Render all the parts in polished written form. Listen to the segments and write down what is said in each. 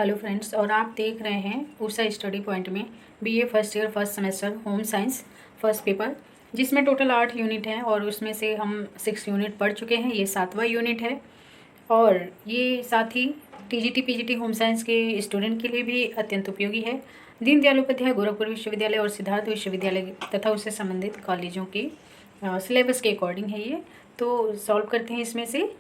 Hello friends, और आप देख रहे हैं उषा स्टडी पॉइंट में BA first year first semester home science first paper, जिसमें टोटल 8 यूनिट हैं और उसमें से हम 6 यूनिट पढ़ चुके हैं। ये 7वां यूनिट है और ये साथ ही टीजीटी पीजीटी होम साइंस के स्टूडेंट के लिए भी अत्यंत उपयोगी है। दीनदयाल उपाध्याय गोरखपुर विश्वविद्यालय और सिद्धार्थ विश्वविद्यालय तथा उससे संबंधित कॉलेजों के सिलेबस के अकॉर्डिंग है ये। तो सॉल्व करते हैं इसमें से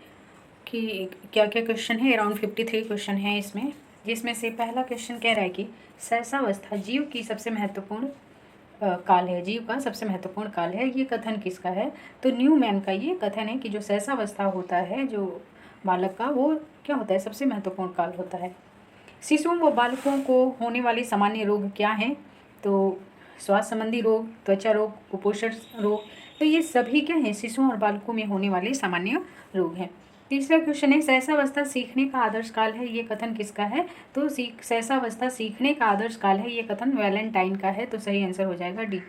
कि क्या क्या क्वेश्चन है। अराउंड 53 क्वेश्चन है इसमें, जिसमें से पहला क्वेश्चन कह रहा है कि सहसावस्था जीव की सबसे महत्वपूर्ण काल है। जीव का सबसे महत्वपूर्ण काल है, ये कथन किसका है? तो न्यूमैन का ये कथन है कि जो सहसावस्था होता है जो बालक का, वो क्या होता है? सबसे महत्वपूर्ण काल होता है। शिशुओं व बालकों को होने वाले सामान्य रोग क्या हैं? तो स्वास्थ्य संबंधी रोग, त्वचा रोग, कुपोषण रोग, तो ये सभी क्या हैं? शिशुओं और बालकों में होने वाले सामान्य रोग हैं। तीसरा क्वेश्चन है सहसावस्था सीखने का आदर्श काल है, ये कथन किसका है? तो सहसावस्था सीखने का आदर्श काल है, ये कथन वैलेंटाइन का है। तो सही आंसर हो जाएगा डी।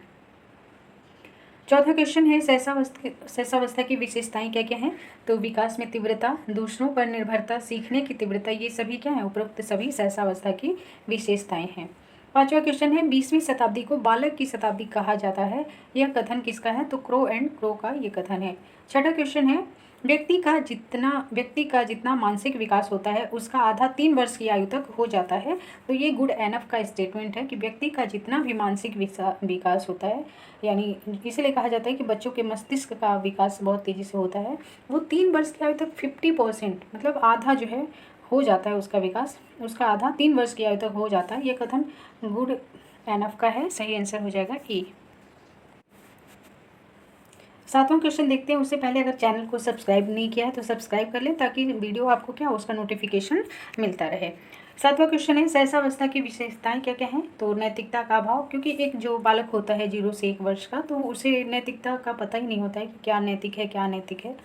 चौथा क्वेश्चन है सहसावस्था की विशेषताएं क्या क्या हैं? तो विकास में तीव्रता, दूसरों पर निर्भरता, सीखने की तीव्रता, ये सभी क्या है? उपरोक्त सभी सहसावस्था की विशेषताएं हैं। पांचवा क्वेश्चन है 20वीं शताब्दी को बालक की शताब्दी कहा जाता है, यह कथन किसका है? तो क्रो एंड क्रो का ये कथन है। छठा क्वेश्चन है व्यक्ति का जितना मानसिक विकास होता है उसका आधा 3 वर्ष की आयु तक हो जाता है। तो ये गुड एनफ का स्टेटमेंट है कि व्यक्ति का जितना भी मानसिक विकास होता है, यानी इसलिए कहा जाता है कि बच्चों के मस्तिष्क का विकास बहुत तेज़ी से होता है, वो 3 वर्ष की आयु तक 50%, मतलब आधा जो है हो जाता है उसका विकास, उसका आधा 3 वर्ष की आयु तक हो जाता है। ये कथन गुड एनफ का है। सही आंसर हो जाएगा ए। सातवां क्वेश्चन देखते हैं। उससे पहले अगर चैनल को सब्सक्राइब नहीं किया है तो सब्सक्राइब कर लें, ताकि वीडियो आपको क्या उसका नोटिफिकेशन मिलता रहे। सातवां क्वेश्चन है सहसावस्था की विशेषताएं क्या क्या हैं? तो नैतिकता का अभाव, क्योंकि एक जो बालक होता है 0 से 1 वर्ष का, तो उसे नैतिकता का पता ही नहीं होता है कि क्या नैतिक है क्या अनैतिक है।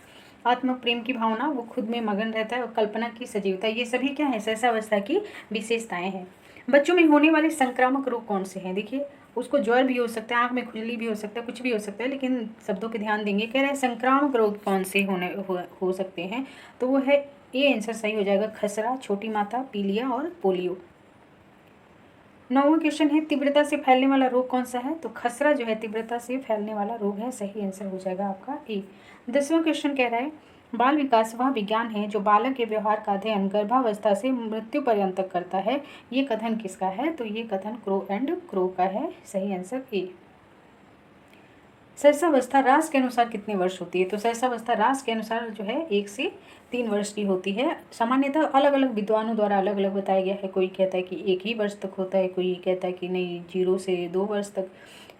आत्म प्रेम की भावना, वो खुद में मगन रहता है। और कल्पना की सजीवता, ये सभी क्या है? सहसावस्था की विशेषताएं हैं। बच्चों में होने वाले संक्रामक रोग कौन से हैं? देखिए, उसको ज्वर भी हो सकता है, आँख में खुजली भी हो सकता है, कुछ भी हो सकता है, लेकिन शब्दों पे ध्यान देंगे। कह रहे हैं संक्रामक रोग कौन से हो सकते हैं? तो वो है ए आंसर सही हो जाएगा, खसरा, छोटी माता, पीलिया और पोलियो। 9वां क्वेश्चन है तीव्रता से फैलने वाला रोग कौन सा है? तो खसरा जो है तीव्रता से फैलने वाला रोग है। सही आंसर हो जाएगा आपका ए। 10वां क्वेश्चन कह रहा है बाल विकास वह विज्ञान है जो बालक के व्यवहार का अध्ययन गर्भावस्था से मृत्यु पर्यंत तक करता है, ये कथन किसका है? तो ये कथन क्रो एंड क्रो का है। सही आंसर ए। सहसावस्था रास के अनुसार कितने वर्ष होती है? तो सहसावस्था रास के अनुसार जो है 1 से 3 वर्ष की होती है। सामान्यतः अलग अलग विद्वानों द्वारा अलग अलग बताया गया है। कोई कहता है कि 1 ही वर्ष तक होता है, कोई कहता है कि नहीं 0 से 2 वर्ष तक,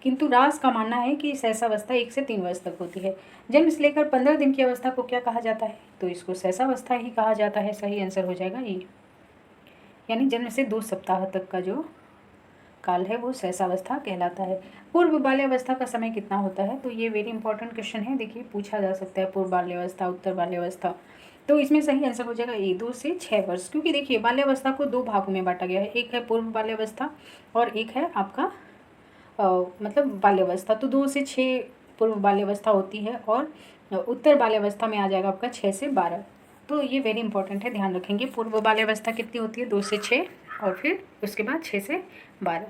किंतु रास का मानना है कि सहसावस्था 1 से 3 वर्ष तक होती है। जन्म से लेकर 15 दिन की अवस्था को क्या कहा जाता है? तो इसको सहसावस्था ही कहा जाता है। सही आंसर हो जाएगा ये, यानी जन्म से 2 सप्ताह तक का जो काल है वो सहसावस्था कहलाता है। पूर्व बाल्यावस्था का समय कितना होता है? तो ये वेरी इंपॉर्टेंट क्वेश्चन है। देखिए, पूछा जा सकता है पूर्व बाल्यावस्था, उत्तर बाल्यावस्था। तो इसमें सही आंसर हो जाएगा ए, 2 से 6 वर्ष। क्योंकि देखिए बाल्यावस्था को 2 भागों में बांटा गया है, एक है पूर्व बाल्यावस्था और एक है आपका मतलब बाल्यावस्था। तो 2 से 6 पूर्व बाल्यावस्था होती है और उत्तर बाल्यावस्था में आ जाएगा आपका 6 से 12। तो ये वेरी इंपॉर्टेंट है, ध्यान रखेंगे। पूर्व बाल्यावस्था कितनी होती है? 2 से 6 और फिर उसके बाद 6 से 12।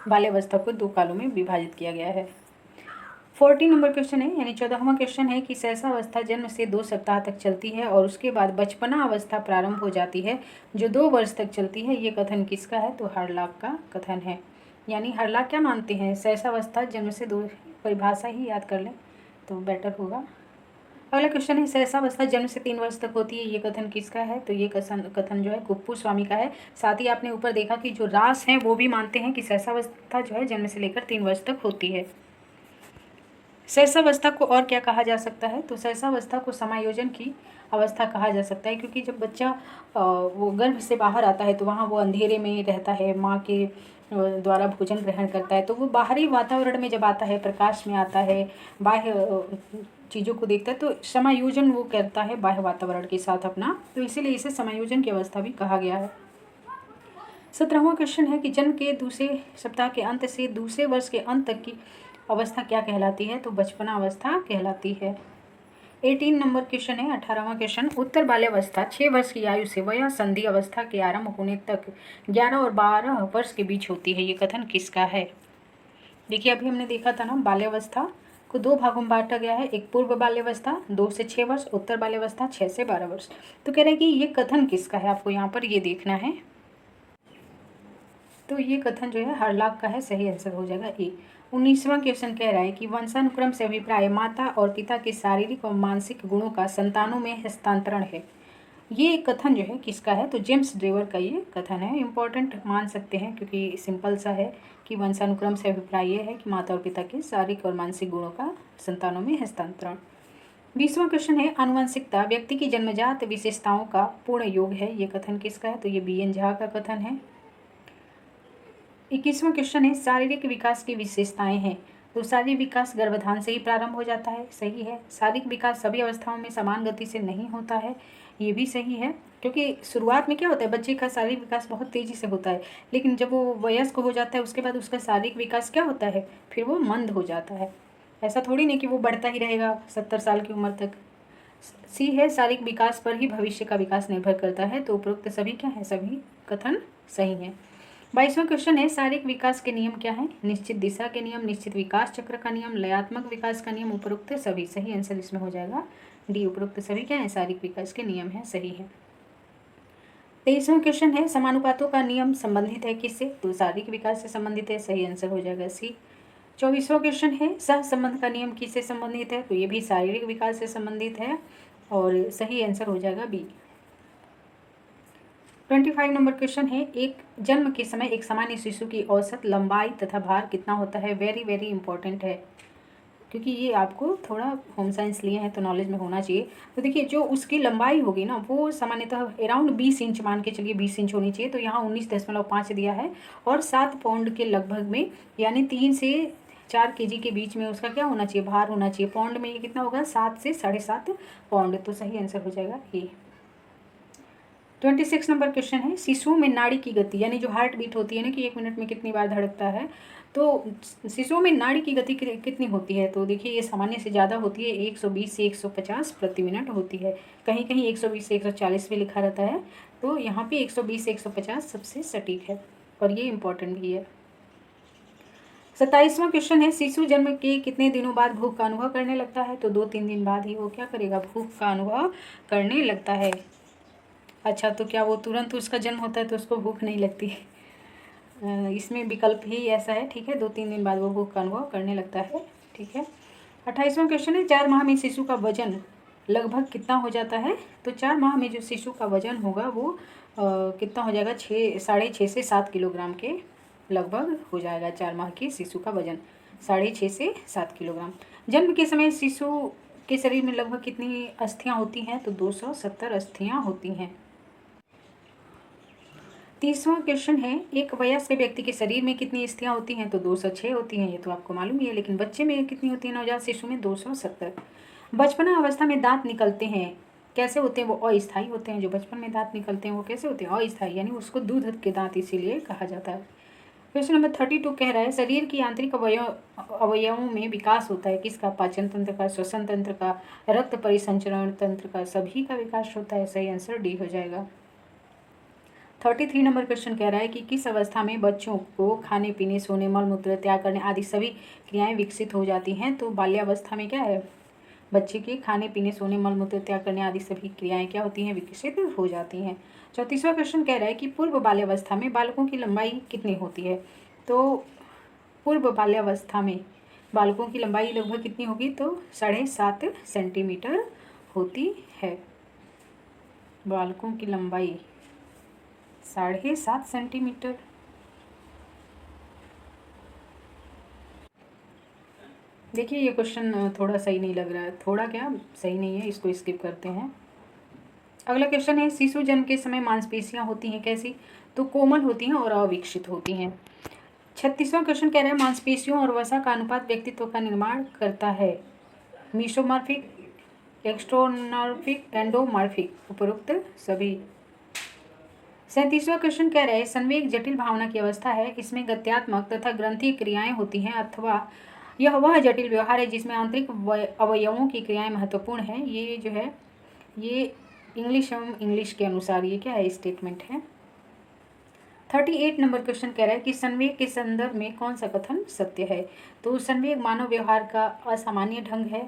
बाल्यावस्था को 2 कालों में विभाजित किया गया है। 14 नंबर क्वेश्चन है, यानी 14वां क्वेश्चन है कि सहसावस्था जन्म से 2 सप्ताह तक चलती है और उसके बाद बचपना अवस्था प्रारंभ हो जाती है जो 2 वर्ष तक चलती है, ये कथन किसका है? तो हरलाक का कथन है। यानी हरलाक क्या मानते हैं? सहसावस्था जन्म से 2, परिभाषा ही याद कर लें तो बेटर होगा। अगला क्वेश्चन है सहसावस्था जन्म से 3 वर्ष तक होती है, ये कथन किसका है? तो ये कथन जो है कुप्पू स्वामी का है। साथ ही आपने ऊपर देखा कि जो रास हैं वो भी मानते हैं कि सहसावस्था जो है जन्म से लेकर 3 वर्ष तक होती है। सहसावस्था को और क्या कहा जा सकता है? तो सहसावस्था को समायोजन की अवस्था कहा जा सकता है, क्योंकि जब बच्चा वो गर्भ से बाहर आता है तो वहाँ वो अंधेरे में रहता है, माँ के द्वारा भोजन ग्रहण करता है, तो वो बाहरी वातावरण में जब आता है, प्रकाश में आता है, बाह्य चीज़ों को देखता है, तो समायोजन वो करता है बाह्य वातावरण के साथ अपना, तो इसीलिए इसे समायोजन की अवस्था भी कहा गया है। 17वां क्वेश्चन है कि जन्म के दूसरे सप्ताह के अंत से दूसरे वर्ष के अंत तक की अवस्था क्या कहलाती है? तो बचपना अवस्था कहलाती है। 18 नंबर क्वेश्चन है, 18वां क्वेश्चन। उत्तर बाल्यावस्था 6 वर्ष की आयु से वयः संधि अवस्था के आरंभ होने तक 11 और 12 वर्ष के बीच होती है। ये कथन किसका है? देखिए अभी हमने देखा था ना, बाल्यावस्था को 2 भागों में बांटा गया है। एक पूर्व बाल्यावस्था 2 से 6 वर्ष, उत्तर बाल्यावस्था 6 से 12 वर्ष। तो कह रहे हैं कि ये कथन किसका है, आपको यहाँ पर ये देखना है। तो ये कथन जो है हरलाख का है, सही आंसर हो जाएगा ए। 19वां क्वेश्चन कह रहा है कि वंशानुक्रम से अभिप्राय माता और पिता के शारीरिक और मानसिक गुणों का संतानों में हस्तांतरण है। ये कथन जो है किसका है? तो जेम्स ड्रेवर का ये कथन है। इम्पॉर्टेंट मान सकते हैं क्योंकि सिंपल सा है कि वंशानुक्रम से अभिप्राय ये है कि माता और पिता के शारीरिक और मानसिक गुणों का संतानों में हस्तांतरण। 20वां क्वेश्चन है आनुवंशिकता व्यक्ति की जन्मजात विशेषताओं का पूर्ण योग है। ये कथन किसका है? तो ये बी एन झा का कथन है। 21वां क्वेश्चन है शारीरिक विकास की विशेषताएं हैं। तो शारीरिक विकास गर्भाधान से ही प्रारंभ हो जाता है, सही है। शारीरिक विकास सभी अवस्थाओं में समान गति से नहीं होता है, ये भी सही है। क्योंकि शुरुआत में क्या होता है, बच्चे का शारीरिक विकास बहुत तेज़ी से होता है, लेकिन जब वो वयस्क हो जाता है उसके बाद उसका शारीरिक विकास क्या होता है, फिर वो मंद हो जाता है। ऐसा थोड़ी नहीं कि वो बढ़ता ही रहेगा 70 साल की उम्र तक। सी है शारीरिक विकास पर ही भविष्य का विकास निर्भर करता है। तो उपरोक्त सभी क्या है? सभी कथन सही है। 22वां क्वेश्चन है शारीरिक विकास के नियम क्या है? निश्चित दिशा के नियम, निश्चित विकास चक्र का नियम, लयात्मक विकास का नियम, उपरोक्त सभी। सही आंसर इसमें हो जाएगा डी। उपरोक्त सभी क्या है? शारीरिक विकास के नियम है, सही है। 23वां क्वेश्चन है समानुपातों का नियम संबंधित है किससे? तो शारीरिक विकास से संबंधित है, सही आंसर हो जाएगा सी। 24वां क्वेश्चन है सह संबंध का नियम किससे संबंधित है? तो ये भी शारीरिक विकास से संबंधित है और सही आंसर हो जाएगा बी। 25 नंबर क्वेश्चन है एक जन्म के समय एक सामान्य शिशु की औसत लंबाई तथा भार कितना होता है? वेरी वेरी इंपॉर्टेंट है क्योंकि ये आपको थोड़ा होम साइंस लिए हैं तो नॉलेज में होना चाहिए। तो देखिए जो उसकी लंबाई होगी ना वो सामान्यतः अराउंड 20 इंच मान के चलिए, 20 इंच होनी चाहिए। तो यहाँ 19.5 दिया है और 7 पाउंड के लगभग में, यानी 3 से 4 केजी के बीच में उसका क्या होना चाहिए? भार होना चाहिए। पाउंड में ये कितना होगा? 7 से 7.5 पाउंड। तो सही आंसर हो जाएगा ए। 26 नंबर क्वेश्चन है शिशुओं में नाड़ी की गति, यानी जो हार्ट बीट होती है ना कि 1 मिनट में कितनी बार धड़कता है, तो शिशुओं में नाड़ी की गति कितनी होती है? तो देखिए ये सामान्य से ज़्यादा होती है, 120 से 150 प्रति मिनट होती है। कहीं कहीं 120 से 140 भी लिखा रहता है, तो यहाँ पे 120 से 150 सबसे सटीक है और ये इम्पॉर्टेंट भी है। 27वां क्वेश्चन है शिशु जन्म के कितने दिनों बाद भूख का अनुभव करने लगता है? तो 2-3 दिन बाद ही वो क्या करेगा? भूख का अनुभव करने लगता है। अच्छा, तो क्या वो तुरंत उसका जन्म होता है तो उसको भूख नहीं लगती? इसमें विकल्प ही ऐसा है, ठीक है। 2-3 दिन बाद वो भूख का अनुभव करने लगता है, ठीक है। 28वां क्वेश्चन है 4 माह में शिशु का वजन लगभग कितना हो जाता है? तो 4 माह में जो शिशु का वजन होगा वो कितना हो जाएगा? 6.5 से 7 किलोग्राम के लगभग हो जाएगा। 4 माह के शिशु का वजन 6.5 से 7 किलोग्राम। जन्म के समय शिशु के शरीर में लगभग कितनी अस्थियां होती हैं? तो 270 अस्थियां होती हैं। 30वां क्वेश्चन है एक वयस्क व्यक्ति के शरीर में कितनी अस्थियां होती हैं? तो 206 होती हैं, ये तो आपको मालूम ही है। लेकिन बच्चे में कितनी होती है? नवजात शिशु में 270। बचपना अवस्था में दांत निकलते हैं, कैसे होते हैं? वो अस्थायी होते हैं। जो बचपन में दांत निकलते हैं वो कैसे होते हैं? अस्थायी, यानी उसको दूध के दांत इसीलिए कहा जाता है। क्वेश्चन नंबर 32 कह रहा है शरीर की आंतरिक अवयवों में विकास होता है किसका? पाचन तंत्र का, श्वसन तंत्र का, रक्त परिसंचरण तंत्र का, सभी का विकास होता है। सही आंसर डी हो जाएगा। 33 नंबर क्वेश्चन कह रहा है कि किस अवस्था में बच्चों को खाने पीने, सोने, मल मूत्र त्याग करने आदि सभी क्रियाएं विकसित हो जाती हैं? तो बाल्यावस्था में क्या है? बच्चे के खाने पीने, सोने, मल मूत्र त्याग करने आदि सभी क्रियाएं क्या होती हैं? विकसित हो जाती हैं। 34वां क्वेश्चन कह रहा है कि पूर्व बाल्यावस्था में बालकों की लंबाई कितनी होती है? तो पूर्व बाल्यावस्था में बालकों की लंबाई लगभग कितनी होगी? तो 7.5 सेंटीमीटर होती है। बालकों की लंबाई 7.5 सेंटीमीटर। देखिए ये क्वेश्चन थोड़ा सही नहीं लग रहा है, थोड़ा क्या सही नहीं है, इसको स्किप करते हैं। अगला क्वेश्चन है शिशु जन्म के समय मांसपेशियां होती हैं कैसी? तो कोमल होती हैं और अविकसित होती हैं। 36वां क्वेश्चन कह रहा है मांसपेशियों और वसा का अनुपात व्यक्तित्व का निर्माण करता है? मीसोमॉर्फिक, एक्सट्रोमॉर्फिक, एंडोमॉर्फिक, उपरोक्त सभी। 37वां क्वेश्चन कह रहा है संवेग जटिल भावना की अवस्था है, इसमें गत्यात्मक तथा ग्रंथीय क्रियाएं होती हैं अथवा यह वह जटिल व्यवहार है जिसमें आंतरिक अवयवों की क्रियाएं महत्वपूर्ण हैं। ये जो है ये इंग्लिश एवं इंग्लिश के अनुसार ये क्या है, स्टेटमेंट है। 38 नंबर क्वेश्चन कह रहा है कि संवेग के संदर्भ में कौन सा कथन सत्य है। तो संवेग मानव व्यवहार का असामान्य ढंग है।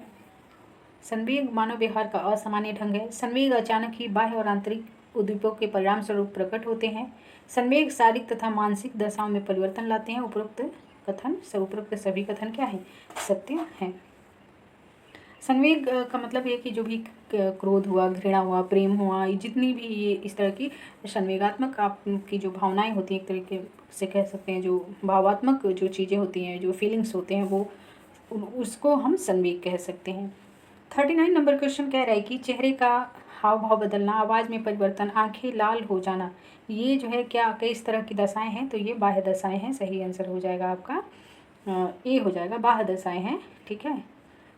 संवेग मानव व्यवहार का असामान्य ढंग है। संवेग अचानक ही बाह्य और आंतरिक उद्दीपकों के परिणाम स्वरूप प्रकट होते हैं। संवेग शारीरिक तथा मानसिक दशाओं में परिवर्तन लाते हैं। उपरोक्त सभी कथन क्या है, सत्य है। संवेग का मतलब ये कि जो भी क्रोध हुआ, घृणा हुआ, प्रेम हुआ, जितनी भी ये इस तरह की संवेगात्मक आपकी जो भावनाएं होती हैं, एक तरीके से कह सकते हैं, जो भावात्मक जो चीज़ें होती हैं, जो फीलिंग्स होते हैं, वो उसको हम संवेग कह सकते हैं। 39 नंबर क्वेश्चन कह रहा है कि चेहरे का हाव भाव बदलना, आवाज़ में परिवर्तन, आंखें लाल हो जाना, ये जो है क्या किस तरह की दशाएं हैं। तो ये बाह्य दशाएं हैं। सही आंसर हो जाएगा आपका ए हो जाएगा, बाह्य दशाएं हैं। ठीक है।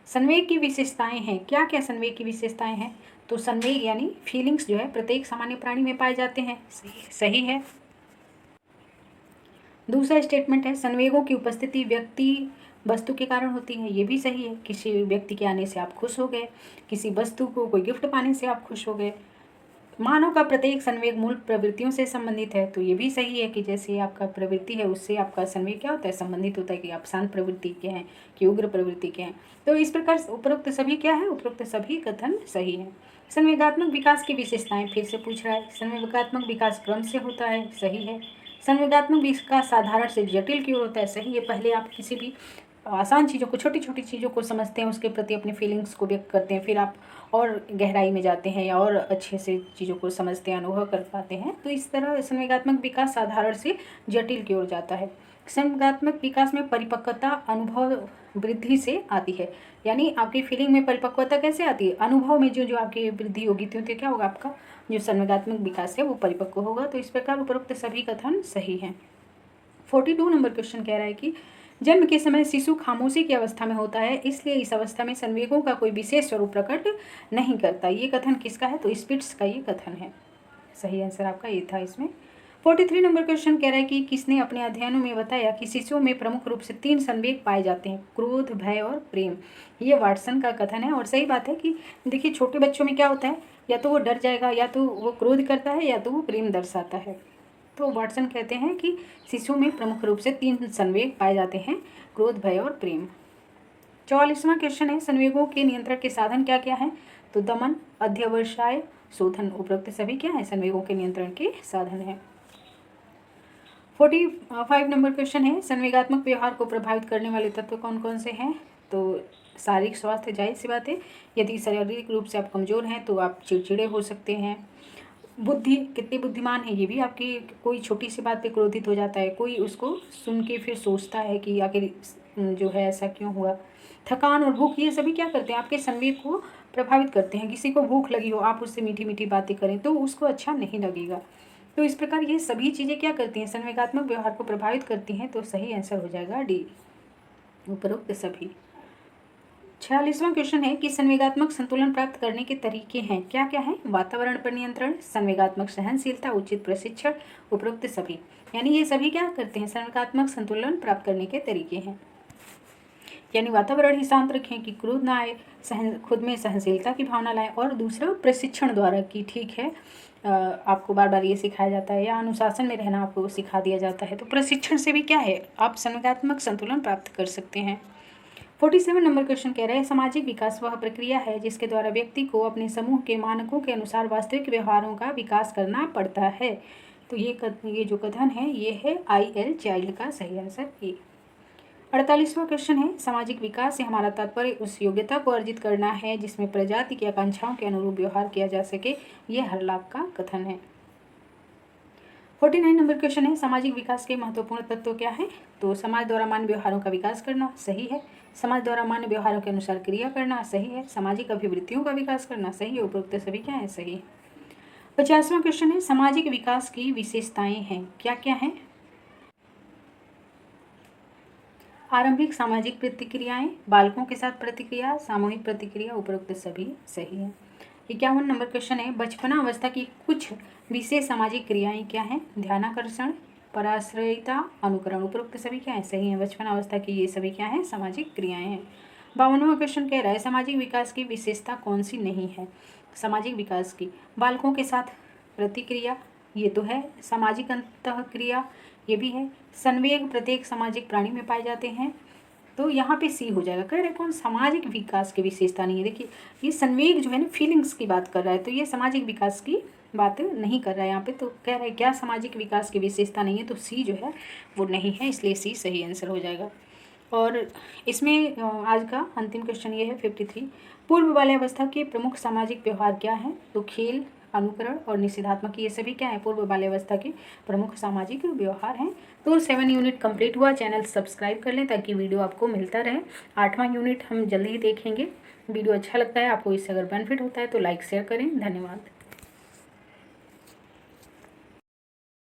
संवेग की विशेषताएं हैं। क्या क्या संवेग की विशेषताएं हैं। तो संवेग यानी फीलिंग्स जो है प्रत्येक सामान्य प्राणी में पाए जाते हैं। सही है। दूसरा स्टेटमेंट है संवेगों की उपस्थिति व्यक्ति वस्तु के कारण होती है। ये भी सही है। किसी व्यक्ति के आने से आप खुश हो गए, किसी वस्तु को कोई गिफ्ट पाने से आप खुश हो गए। मानव का प्रत्येक संवेग मूल प्रवृत्तियों से संबंधित है। तो ये भी सही है कि जैसे आपका प्रवृत्ति है उससे आपका संवेग क्या होता है, संबंधित होता है कि आप शांत प्रवृत्ति के हैं कि उग्र प्रवृत्ति के हैं। तो इस प्रकार उपरोक्त सभी क्या है, उपरोक्त सभी कथन सही है। संवेगात्मक विकास की विशेषताएं फिर से पूछ रहा है। संवेगात्मक विकास क्रम से होता है। सही है। संवेगात्मक विकास साधारण से जटिल की ओर होता है। सही है। पहले आप किसी भी आसान चीज़ों को, छोटी छोटी चीज़ों को समझते हैं, उसके प्रति अपने फीलिंग्स को व्यक्त करते हैं, फिर आप और गहराई में जाते हैं या और अच्छे से चीज़ों को समझते हैं, अनुभव कर पाते हैं। तो इस तरह संवेगात्मक विकास साधारण से जटिल की ओर जाता है। संवेगात्मक विकास में परिपक्वता अनुभव वृद्धि से आती है। यानी आपकी फीलिंग में परिपक्वता कैसे आती है, अनुभव में जो आपकी वृद्धि होगी, तो क्या होगा, आपका जो संवेगात्मक विकास है वो परिपक्व होगा। तो इस प्रकार उपरोक्त सभी कथन सही हैं। 42 नंबर क्वेश्चन कह रहा है कि जन्म के समय शिशु खामोशी की अवस्था में होता है, इसलिए इस अवस्था में संवेगों का कोई विशेष स्वरूप प्रकट नहीं करता। ये कथन किसका है, तो स्पिट्स का ये कथन है। सही आंसर आपका ये था इसमें। 43 नंबर क्वेश्चन कह रहा है कि किसने अपने अध्ययनों में बताया कि शिशुओं में प्रमुख रूप से 3 संवेग पाए जाते हैं, क्रोध, भय और प्रेम। ये वाटसन का कथन है और सही बात है कि देखिए छोटे बच्चों में क्या होता है, या तो वो डर जाएगा, या तो वो क्रोध करता है, या तो वो प्रेम दर्शाता है। तो वाटसन कहते हैं कि शिशुओं में प्रमुख रूप से 3 संवेग पाए जाते हैं, क्रोध, भय और प्रेम। 44वां क्वेश्चन है संवेगों के नियंत्रण के साधन क्या क्या हैं। तो दमन, अध्यवसाय, शोधन, उपरोक्त सभी क्या है, संवेगों के नियंत्रण के साधन है। 45 नंबर क्वेश्चन है संवेगात्मक व्यवहार को प्रभावित करने वाले तत्व कौन कौन से हैं। तो शारीरिक स्वास्थ्य, जाहिर सी बात है, यदि शारीरिक रूप से आप कमज़ोर हैं तो आप चिड़चिड़े हो सकते हैं। बुद्धि, कितने बुद्धिमान है, ये भी आपकी कोई छोटी सी बात पे क्रोधित हो जाता है, कोई उसको सुन के फिर सोचता है कि आखिर जो है ऐसा क्यों हुआ। थकान और भूख, ये सभी क्या करते हैं, आपके संवेग को प्रभावित करते हैं। किसी को भूख लगी हो, आप उससे मीठी मीठी बातें करें तो उसको अच्छा नहीं लगेगा। तो इस प्रकार ये सभी चीज़ें क्या करती हैं, संवेगात्मक व्यवहार को प्रभावित करती हैं। तो सही आंसर हो जाएगा डी, उपरोक्त सभी। 46वां क्वेश्चन है कि संवेगात्मक संतुलन प्राप्त करने के तरीके हैं, क्या क्या हैं। वातावरण पर नियंत्रण, संवेगात्मक सहनशीलता, उचित प्रशिक्षण, उपरोक्त सभी। यानी ये सभी क्या करते हैं, संवेगात्मक संतुलन प्राप्त करने के तरीके हैं। यानी वातावरण ही शांत रखें कि क्रोध ना आए, खुद में सहनशीलता की भावना लाएं, और दूसरा प्रशिक्षण द्वारा कि ठीक है आपको बार बार ये सिखाया जाता है, या अनुशासन में रहना आपको सिखा दिया जाता है, तो प्रशिक्षण से भी क्या है, आप संवेगात्मक संतुलन प्राप्त कर सकते हैं। 47 नंबर क्वेश्चन कह रहे हैं सामाजिक विकास वह प्रक्रिया है जिसके द्वारा व्यक्ति को अपने समूह के मानकों के अनुसार वास्तविक व्यवहारों का विकास करना पड़ता है। तो ये जो कथन है ये है IL चाइल्ड का सही आंसर ए। 48वां क्वेश्चन है सामाजिक विकास से हमारा तात्पर्य उस योग्यता को अर्जित करना है जिसमें प्रजाति की आकांक्षाओं के अनुरूप व्यवहार किया जा सके। ये हरलाख का कथन है। 49 नंबर क्वेश्चन है सामाजिक विकास के महत्वपूर्ण तत्व क्या है। तो समाज द्वारा मान्य व्यवहारों का विकास करना, सही है। समाज द्वारा मान्य व्यवहारों के अनुसार क्रिया करना, सही है। सामाजिक अभिवृत्तियों का विकास करना, सही है। उपरोक्त सभी क्या है, सही। 50वां क्वेश्चन है सामाजिक विकास की विशेषताएं हैं, क्या क्या हैं। आरंभिक सामाजिक प्रतिक्रियाएं, बालकों के साथ प्रतिक्रिया, सामूहिक प्रतिक्रिया, उपरोक्त सभी सही है। 51 नंबर क्वेश्चन है बचपना अवस्था की कुछ विशेष सामाजिक क्रियाएं क्या हैं। ध्यानाकर्षण, पराश्रयिता, अनुकरण, उपरोक्त सभी क्या है, सही है। बचपन अवस्था की ये सभी क्या है, सामाजिक क्रियाएं हैं। 52वां क्वेश्चन कह रहा है सामाजिक विकास की विशेषता कौन सी नहीं है। सामाजिक विकास की बालकों के साथ प्रतिक्रिया, ये तो है। सामाजिक अंतःक्रिया, ये भी है। संवेग प्रत्येक सामाजिक प्राणी में पाए जाते हैं, तो यहाँ पे सी हो जाएगा। कह रहे कौन, सामाजिक विकास की विशेषता नहीं है। देखिए ये संवेग जो है ना, फीलिंग्स की बात कर रहा है, तो ये सामाजिक विकास की बात नहीं कर रहा है यहाँ पे। तो कह रहे हैं क्या सामाजिक विकास की विशेषता नहीं है, तो सी जो है वो नहीं है, इसलिए सी सही आंसर हो जाएगा। और इसमें आज का अंतिम क्वेश्चन ये है 53, पूर्व बाल्यावस्था के प्रमुख सामाजिक व्यवहार क्या है। तो खेल, अनुकरण और निषेधात्मक, ये सभी क्या है, पूर्व बाल्यावस्था के प्रमुख सामाजिक व्यवहार हैं। तो 7 यूनिट कंप्लीट हुआ। चैनल सब्सक्राइब कर लें ताकि वीडियो आपको मिलता रहे। 8वां यूनिट हम जल्दी ही देखेंगे। वीडियो अच्छा लगता है आपको, इससे अगर बेनिफिट होता है तो लाइक शेयर करें। धन्यवाद।